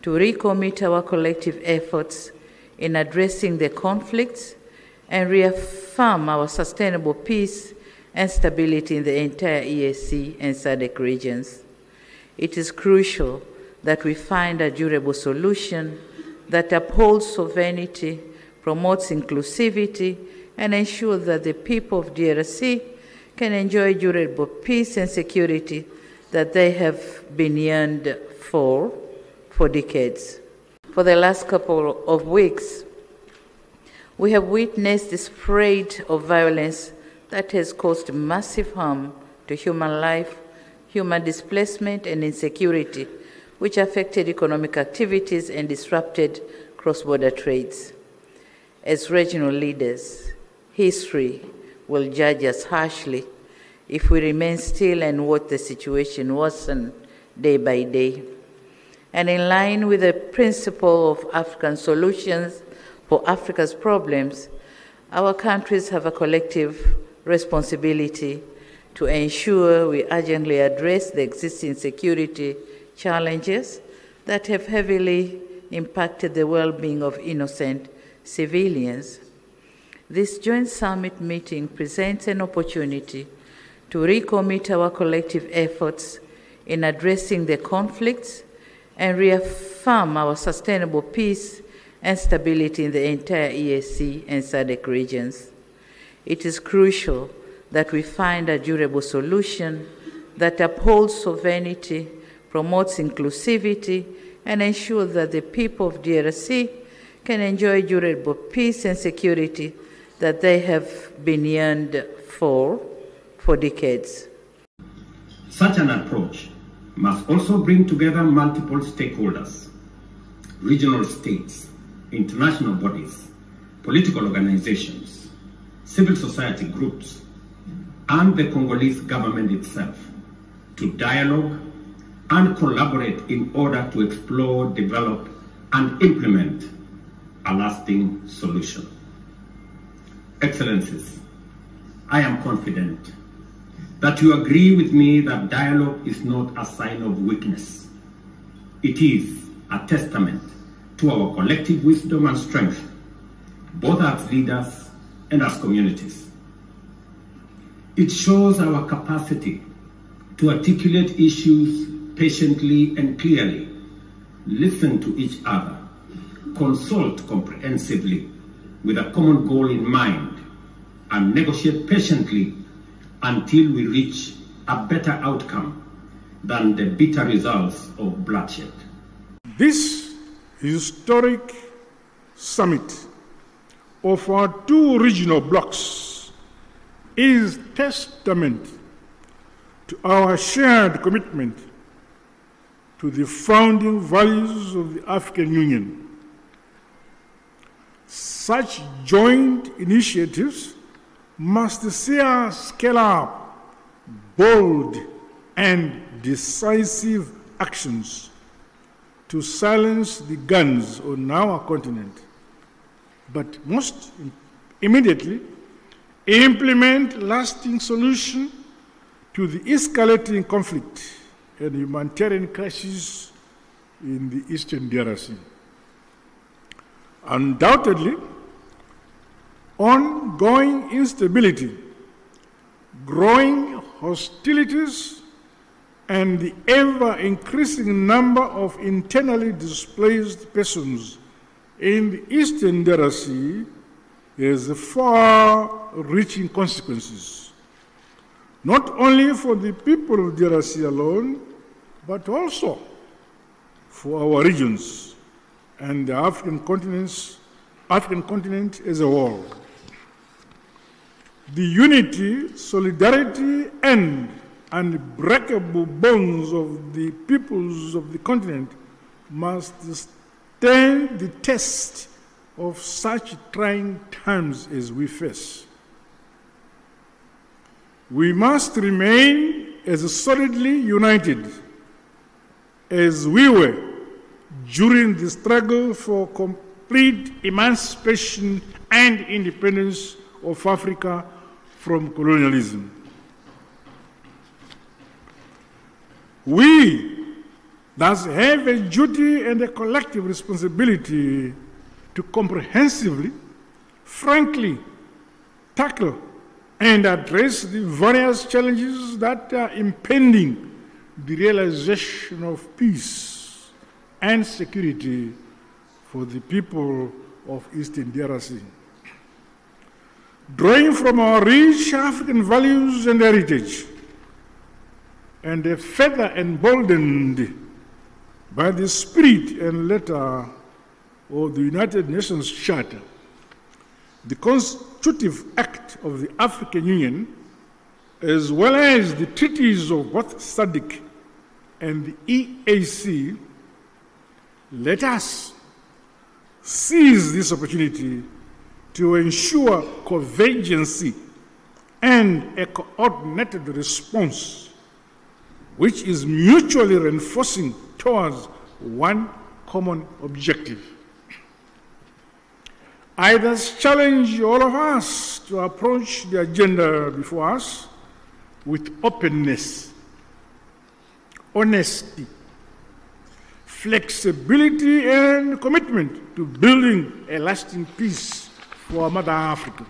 to recommit our collective efforts in addressing the conflicts and reaffirm our sustainable peace and stability in the entire EAC and SADC regions. It is crucial that we find a durable solution that upholds sovereignty, promotes inclusivity, and ensures that the people of DRC can enjoy durable peace and security that they have been yearned for decades. For the last couple of weeks, we have witnessed the spread of violence that has caused massive harm to human life, human displacement, and insecurity, which affected economic activities and disrupted cross-border trades. As regional leaders, history will judge us harshly if we remain still and watch the situation worsen day by day. And in line with the principle of African solutions for Africa's problems, our countries have a collective responsibility to ensure we urgently address the existing security challenges that have heavily impacted the well-being of innocent civilians. This joint summit meeting presents an opportunity to recommit our collective efforts in addressing the conflicts and reaffirm our sustainable peace and stability in the entire EAC and SADC regions. It is crucial that we find a durable solution that upholds sovereignty, promotes inclusivity, and ensures that the people of DRC can enjoy durable peace and security that they have been yearned for decades. Such an approach must also bring together multiple stakeholders, regional states, international bodies, political organizations, civil society groups, and the Congolese government itself to dialogue and collaborate in order to explore, develop, and implement a lasting solution. Excellencies, I am confident that you agree with me that dialogue is not a sign of weakness. It is a testament to our collective wisdom and strength, both as leaders and as communities. It shows our capacity to articulate issues patiently and clearly, listen to each other, consult comprehensively with a common goal in mind, and negotiate patiently until we reach a better outcome than the bitter results of bloodshed. This historic summit of our two regional blocs is testament to our shared commitment to the founding values of the African Union. Such joint initiatives must see us scale up bold and decisive actions to silence the guns on our continent, but most immediately implement lasting solutions to the escalating conflict and humanitarian crisis in the Eastern DRC. Undoubtedly, ongoing instability, growing hostilities, and the ever-increasing number of internally displaced persons in the Eastern DRC has far-reaching consequences, not only for the people of DRC alone, but also for our regions and the African continent as a whole. The unity, solidarity, and unbreakable bonds of the peoples of the continent must stand the test of such trying times as we face. We must remain as solidly united as we were during the struggle for complete emancipation and independence of Africa from colonialism. We, thus have a duty and a collective responsibility to comprehensively, frankly, tackle and address the various challenges that are impeding the realization of peace and security for the people of Eastern DRC. Drawing from our rich African values and heritage, and further emboldened by the spirit and letter of the United Nations Charter, the constitutive act of the African Union, as well as the treaties of both SADC and the EAC, let us seize this opportunity to ensure convergence and a coordinated response which is mutually reinforcing towards one common objective. I thus challenge all of us to approach the agenda before us with openness, honesty, flexibility, and commitment to building a lasting peace for Mother Africa.